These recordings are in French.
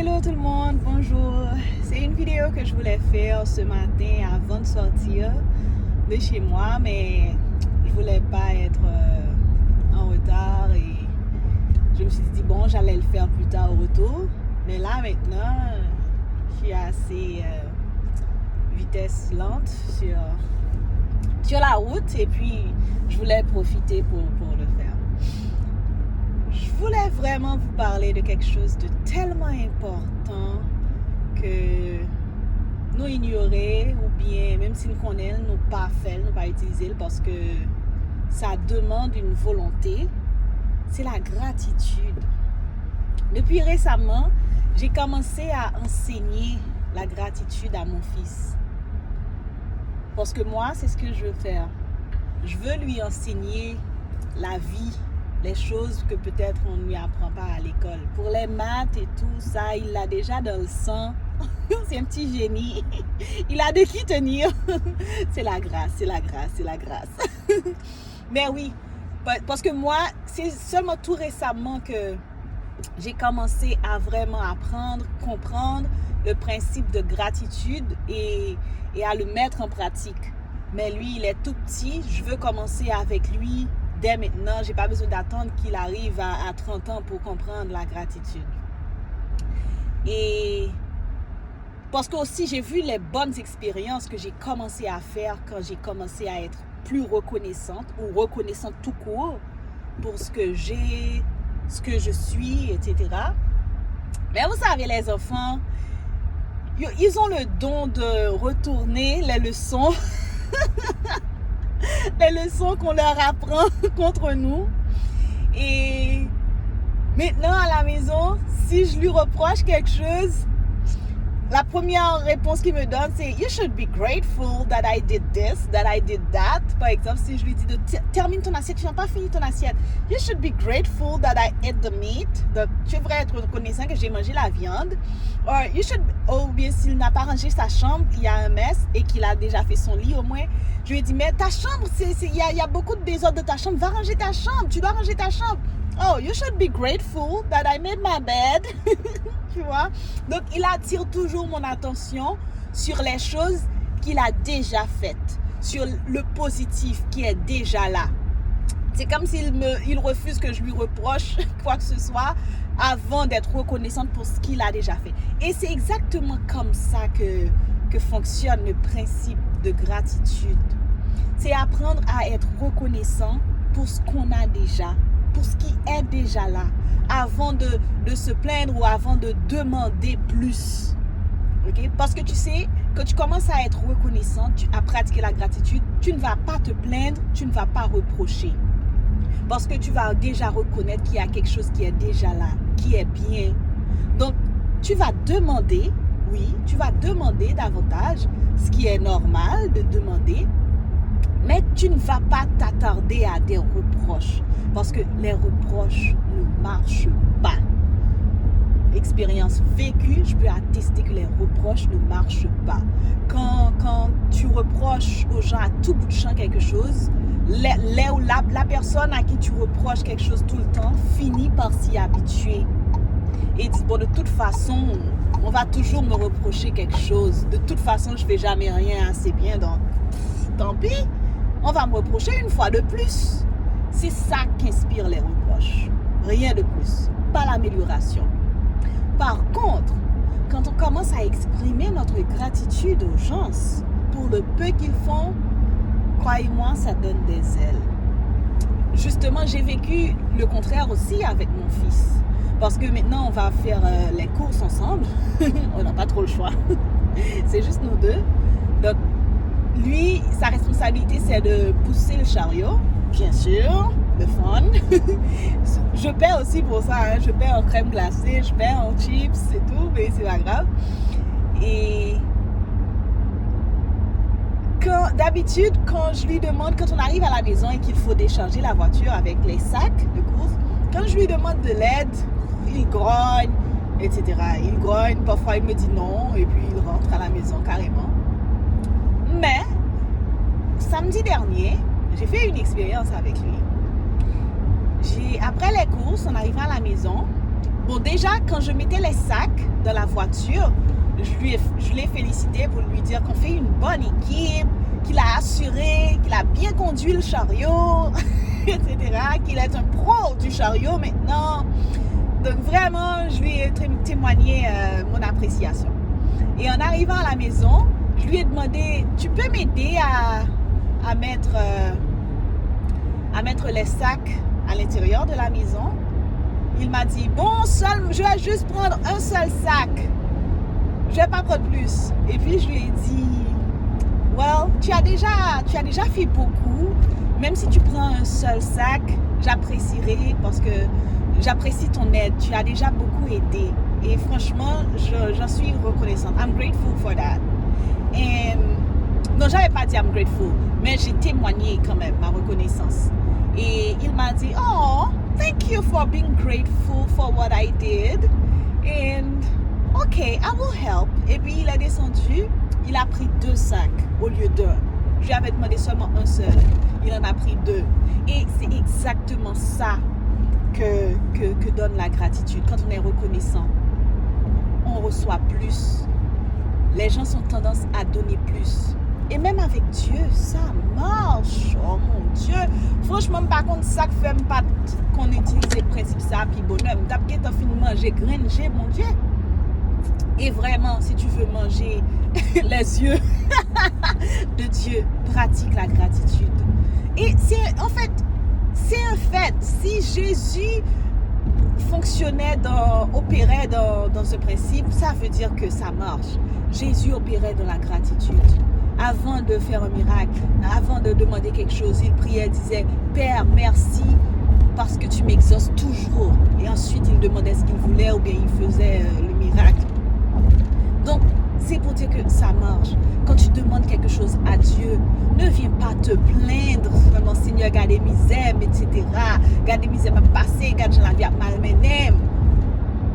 Hello tout le monde, bonjour. C'est une vidéo que je voulais faire ce matin avant de sortir de chez moi, mais je voulais pas être en retard et je me suis dit bon, j'allais le faire plus tard au retour. Mais là maintenant, je suis assez vitesse lente sur la route et puis je voulais profiter pour le faire. Je voulais vraiment vous parler de quelque chose de tellement important que nous ignorer ou bien même si nous connaissons, nous pas faire, nous pas utiliser parce que ça demande une volonté. C'est la gratitude. Depuis récemment, j'ai commencé à enseigner la gratitude à mon fils. Parce que moi, c'est ce que je veux faire. Je veux lui enseigner la vie, les choses que peut-être on ne lui apprend pas à l'école. Pour les maths et tout ça, il l'a déjà dans le sang. C'est un petit génie. Il a de qui tenir. C'est la grâce, c'est la grâce, c'est la grâce. Mais oui, parce que moi, c'est seulement tout récemment que j'ai commencé à vraiment apprendre, comprendre le principe de gratitude et à le mettre en pratique. Mais lui, il est tout petit. Je veux commencer avec lui dès maintenant. J'ai pas besoin d'attendre qu'il arrive à 30 ans pour comprendre la gratitude. Et parce que aussi, j'ai vu les bonnes expériences que j'ai commencé à faire quand j'ai commencé à être plus reconnaissante ou reconnaissante tout court pour ce que j'ai, ce que je suis, etc. Mais vous savez, les enfants, ils ont le don de retourner les leçons les leçons qu'on leur apprend contre nous. Et maintenant à la maison, si je lui reproche quelque chose, la première réponse qu'il me donne, c'est You should be grateful that I did this, that I did that. Par exemple, si je lui dis de termine ton assiette, tu n'as pas fini ton assiette. You should be grateful that I ate the meat. Donc, tu devrais être reconnaissant que j'ai mangé la viande. Ou bien s'il n'a pas rangé sa chambre, il y a un mess et qu'il a déjà fait son lit au moins. Je lui ai dit, mais ta chambre, il y a beaucoup de désordre de ta chambre. Va ranger ta chambre, tu dois ranger ta chambre. Oh, you should be grateful that I made my bed. Tu vois? Donc, il attire toujours mon attention sur les choses qu'il a déjà faites, sur le positif qui est déjà là. C'est comme il refuse que je lui reproche quoi que ce soit avant d'être reconnaissante pour ce qu'il a déjà fait. Et c'est exactement comme ça que fonctionne le principe de gratitude. C'est apprendre à être reconnaissant pour ce qu'on a déjà, pour ce qui est déjà là, avant de se plaindre ou avant de demander plus. Okay? Parce que tu sais, quand tu commences à être reconnaissant, à pratiquer la gratitude, tu ne vas pas te plaindre, tu ne vas pas reprocher. Parce que tu vas déjà reconnaître qu'il y a quelque chose qui est déjà là, qui est bien. Donc, tu vas demander, oui, tu vas demander davantage, ce qui est normal de demander, mais tu ne vas pas t'attarder à des reproches. Parce que les reproches ne marchent pas. Expérience vécue, je peux attester que les reproches ne marchent pas. Quand tu reproches aux gens à tout bout de champ quelque chose, la personne à qui tu reproches quelque chose tout le temps finit par s'y habituer. Et dit, bon, de toute façon, on va toujours me reprocher quelque chose. De toute façon, je ne fais jamais rien assez bien, donc tant pis. On va me reprocher une fois de plus. C'est ça qu'inspire les reproches. Rien de plus. Pas l'amélioration. Par contre, quand on commence à exprimer notre gratitude aux gens pour le peu qu'ils font, croyez-moi, ça donne des ailes. Justement, j'ai vécu le contraire aussi avec mon fils. Parce que maintenant, on va faire les courses ensemble. On n'a pas trop le choix. C'est juste nous deux. Donc, lui, sa responsabilité, c'est de pousser le chariot, bien sûr, le fun. Je paie aussi pour ça, hein. Je paie en crème glacée, je paie en chips et tout, mais c'est pas grave. Et d'habitude, quand je lui demande, quand on arrive à la maison et qu'il faut décharger la voiture avec les sacs de course, quand je lui demande de l'aide, il grogne, etc. Il grogne, parfois il me dit non, et puis il rentre à la maison carrément. Mais, samedi dernier, j'ai fait une expérience avec lui. Après les courses, on arrive à la maison, Bon, déjà, quand je mettais les sacs dans la voiture, je l'ai félicité pour lui dire qu'on fait une bonne équipe, qu'il a assuré, qu'il a bien conduit le chariot, etc., qu'il est un pro du chariot maintenant. Donc vraiment, je lui ai témoigné mon appréciation. Et en arrivant à la maison, je lui ai demandé, tu peux m'aider à mettre les sacs à l'intérieur de la maison? Il m'a dit, bon, je vais juste prendre un seul sac. Je ne vais pas prendre plus. Et puis, je lui ai dit, well, tu as déjà fait beaucoup. Même si tu prends un seul sac, j'apprécierai parce que j'apprécie ton aide. Tu as déjà beaucoup aidé. Et franchement, j'en suis reconnaissante. I'm grateful for that. Et, non, j'avais pas dit I'm grateful, mais j'ai témoigné quand même ma reconnaissance. Et il m'a dit, oh, thank you for being grateful for what I did. And okay, I will help. Et puis il est descendu, il a pris 2 sacs au lieu d'un. Je lui avais demandé seulement un seul. Il en a pris 2. Et c'est exactement ça que donne la gratitude. Quand on est reconnaissant, on reçoit plus. Les gens ont tendance à donner plus. Et même avec Dieu, ça marche. Oh mon Dieu. Franchement, par contre, ça ne fait pas qu'on utilise le principe ça, puis bonheur. T'as peut-être fini de manger, granger, mon Dieu. Et vraiment, si tu veux manger les yeux de Dieu, pratique la gratitude. Et c'est un fait. Si Jésus opérait dans ce principe, ça veut dire que ça marche. Jésus opérait dans la gratitude. Avant de faire un miracle, avant de demander quelque chose, il priait, disait, Père, merci parce que tu m'exauces toujours. Et ensuite, il demandait ce qu'il voulait ou bien il faisait le miracle. Donc, c'est pour dire que ça marche. Quand tu demandes quelque chose à Dieu, ne viens pas te plaindre. Vraiment, Seigneur, garde les misères, etc. Garde les misères, pas passer, garde la vie à malmener.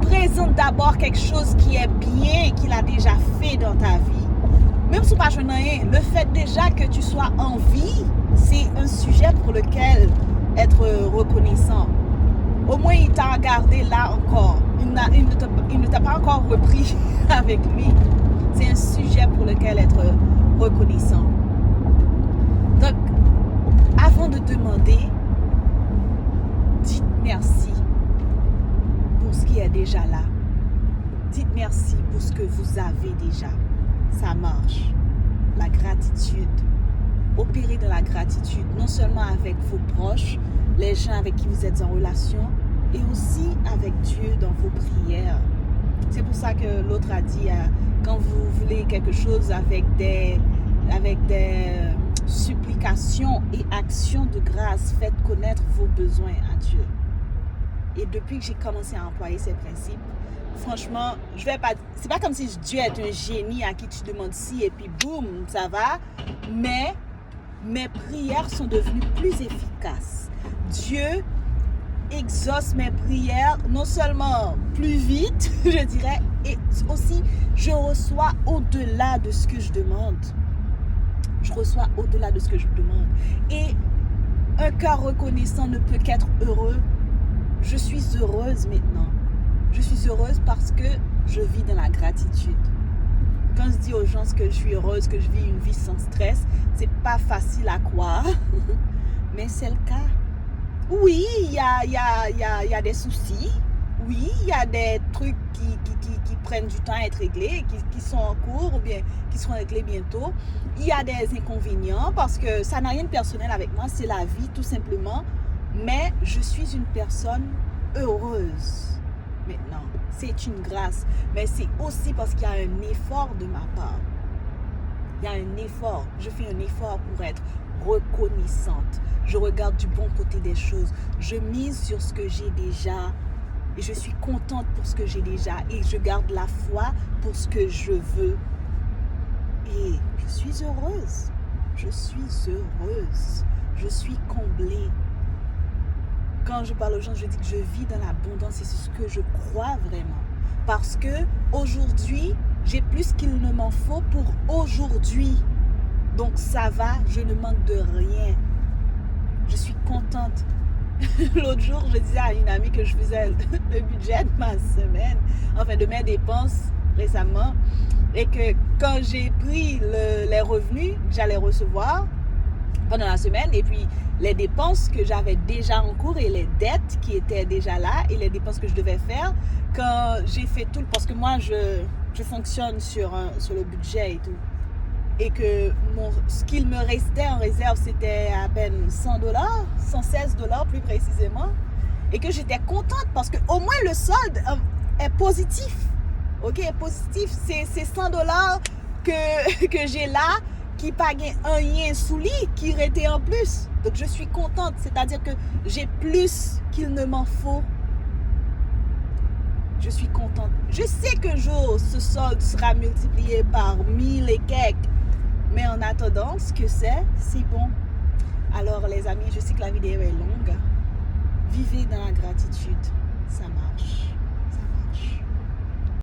Présente d'abord quelque chose qui est bien, qu'il a déjà fait dans ta vie. Même si pas je n'en ai, le fait déjà que tu sois en vie, c'est un sujet pour lequel être reconnaissant. Au moins, il t'a regardé là encore. Il ne t'a pas encore repris avec lui. C'est un sujet pour lequel être reconnaissant. Donc, avant de demander, dites merci pour ce qui est déjà là. Dites merci pour ce que vous avez déjà. Ça marche. La gratitude. Opérez de la gratitude, non seulement avec vos proches, les gens avec qui vous êtes en relation, et aussi avec Dieu dans vos prières. C'est pour ça que l'autre a dit, quand vous voulez quelque chose avec des supplications et actions de grâce, faites connaître vos besoins à Dieu. Et depuis que j'ai commencé à employer ces principes, franchement, c'est pas comme si Dieu est un génie à qui tu demandes ci et puis boum, ça va. Mais mes prières sont devenues plus efficaces. Dieu exauce mes prières non seulement plus vite, je dirais, et aussi je reçois au-delà de ce que je demande. Je reçois au-delà de ce que je demande. Et un cœur reconnaissant ne peut qu'être heureux. Je suis heureuse maintenant. Je suis heureuse parce que je vis dans la gratitude. Quand je dis aux gens que je suis heureuse, que je vis une vie sans stress, c'est pas facile à croire, mais c'est le cas. Oui, il y a des soucis. Oui, il y a des trucs qui prennent du temps à être réglés, qui sont en cours ou bien qui seront réglés bientôt. Il y a des inconvénients parce que ça n'a rien de personnel avec moi, c'est la vie tout simplement. Mais je suis une personne heureuse maintenant. C'est une grâce, mais c'est aussi parce qu'il y a un effort de ma part. Il y a un effort. Je fais un effort pour être reconnaissante. Je regarde du bon côté des choses. Je mise sur ce que j'ai déjà et je suis contente pour ce que j'ai déjà et je garde la foi pour ce que je veux. Et je suis heureuse. Je suis heureuse. Je suis comblée. Quand je parle aux gens, je dis que je vis dans l'abondance et c'est ce que je crois vraiment. Parce que aujourd'hui, j'ai plus qu'il ne m'en faut pour aujourd'hui. Donc ça va, je ne manque de rien. Je suis contente. l'autre jour, je disais à une amie que je faisais le budget de ma semaine, enfin de mes dépenses récemment, et que quand j'ai pris les revenus que j'allais recevoir pendant la semaine, et puis les dépenses que j'avais déjà en cours et les dettes qui étaient déjà là et les dépenses que je devais faire, quand j'ai fait tout, parce que moi je fonctionne sur le budget et tout, et que ce qu'il me restait en réserve, c'était à peine $100, $116 plus précisément, et que j'étais contente parce que au moins le solde est positif. Ok, est positif, c'est $100 que j'ai là, qui pagaient un rien sous lit, qui restait en plus. Donc je suis contente, c'est-à-dire que j'ai plus qu'il ne m'en faut. Je suis contente. Je sais qu'un jour, ce solde sera multiplié par 1000 et quelques. Mais en attendant, ce que c'est bon. Alors les amis, je sais que la vidéo est longue. Vivez dans la gratitude.